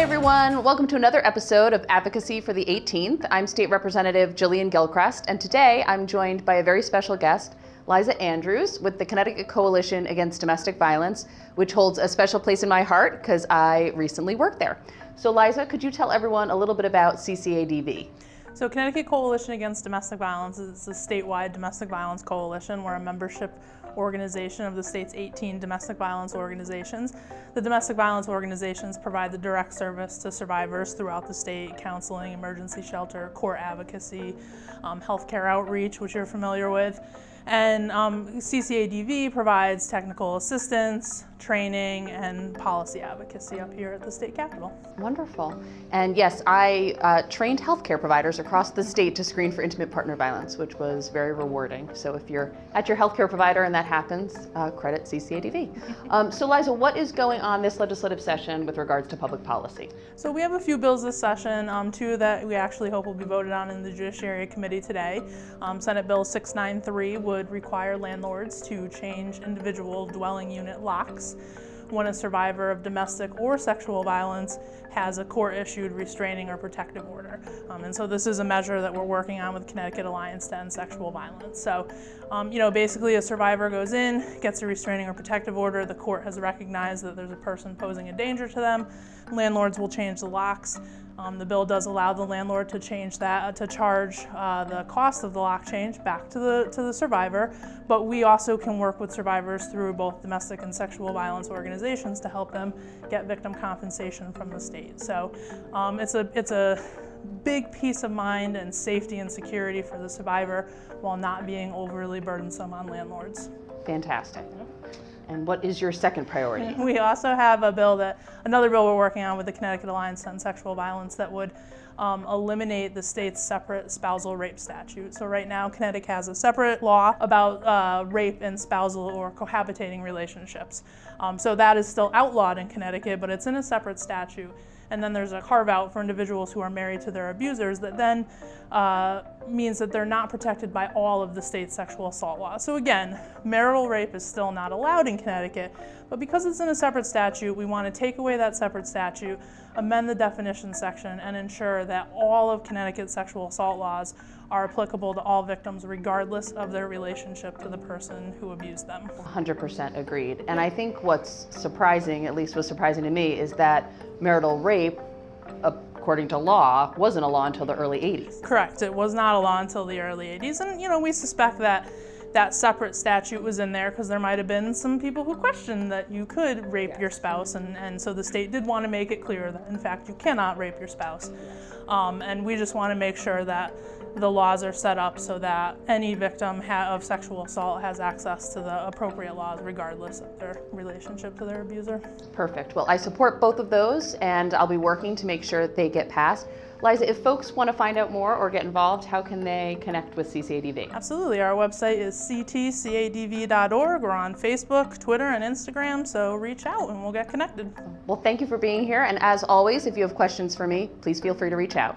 Hi everyone, welcome to another episode of Advocacy for the 18th. I'm State Representative Jillian Gilchrest, and today I'm joined by a very special guest, Liza Andrews, with the Connecticut Coalition Against Domestic Violence, which holds a special place in my heart because I recently worked there. So Liza, could you tell everyone a little bit about CCADV? So Connecticut Coalition Against Domestic Violence is a statewide domestic violence coalition. We're a membership organization of the state's 18 domestic violence organizations. The domestic violence organizations provide the direct service to survivors throughout the state: counseling, emergency shelter, court advocacy, healthcare outreach, which you're familiar with. And CCADV provides technical assistance, training, and policy advocacy up here at the state capitol. Wonderful. And yes, I trained healthcare providers across the state to screen for intimate partner violence, which was very rewarding. So if you're at your healthcare provider and that happens, credit CCADV. So Liza, what is going on this legislative session with regards to public policy? So we have a few bills this session, two that we actually hope will be voted on in the Judiciary Committee today. Senate Bill 693 would require landlords to change individual dwelling unit locks when a survivor of domestic or sexual violence has a court-issued restraining or protective order. And so this is a measure that we're working on with Connecticut Alliance to End Sexual Violence. So, basically a survivor goes in, gets a restraining or protective order, the court has recognized that there's a person posing a danger to them, landlords will change the locks. The bill does allow the landlord to change that, to charge the cost of the lock change back to the survivor, but we also can work with survivors through both domestic and sexual violence organizations to help them get victim compensation from the state. So it's a big peace of mind and safety and security for the survivor while not being overly burdensome on landlords. Fantastic. And what is your second priority? We also have another bill we're working on with the Connecticut Alliance to End Sexual Violence that would eliminate the state's separate spousal rape statute. So right now, Connecticut has a separate law about rape in spousal or cohabitating relationships. So that is still outlawed in Connecticut, but it's in a separate statute. And then there's a carve-out for individuals who are married to their abusers that then means that they're not protected by all of the state's sexual assault laws. So again, marital rape is still not allowed in Connecticut, but because it's in a separate statute, we want to take away that separate statute, amend the definition section, and ensure that all of Connecticut's sexual assault laws are applicable to all victims regardless of their relationship to the person who abused them. 100% agreed. And I think what's surprising, at least was surprising to me, is that marital rape, according to law, wasn't a law until the early 80s. Correct. It was not a law until the early 80s. And, we suspect that that separate statute was in there because there might have been some people who questioned that you could rape your spouse. And so the state did want to make it clear that, in fact, you cannot rape your spouse. And we just want to make sure that the laws are set up so that any victim of sexual assault has access to the appropriate laws regardless of their relationship to their abuser. Perfect. Well, I support both of those, and I'll be working to make sure they get passed. Liza, if folks want to find out more or get involved, how can they connect with CCADV? Absolutely. Our website is ctcadv.org. We're on Facebook, Twitter, and Instagram, so reach out and we'll get connected. Well, thank you for being here, and as always, if you have questions for me, please feel free to reach out.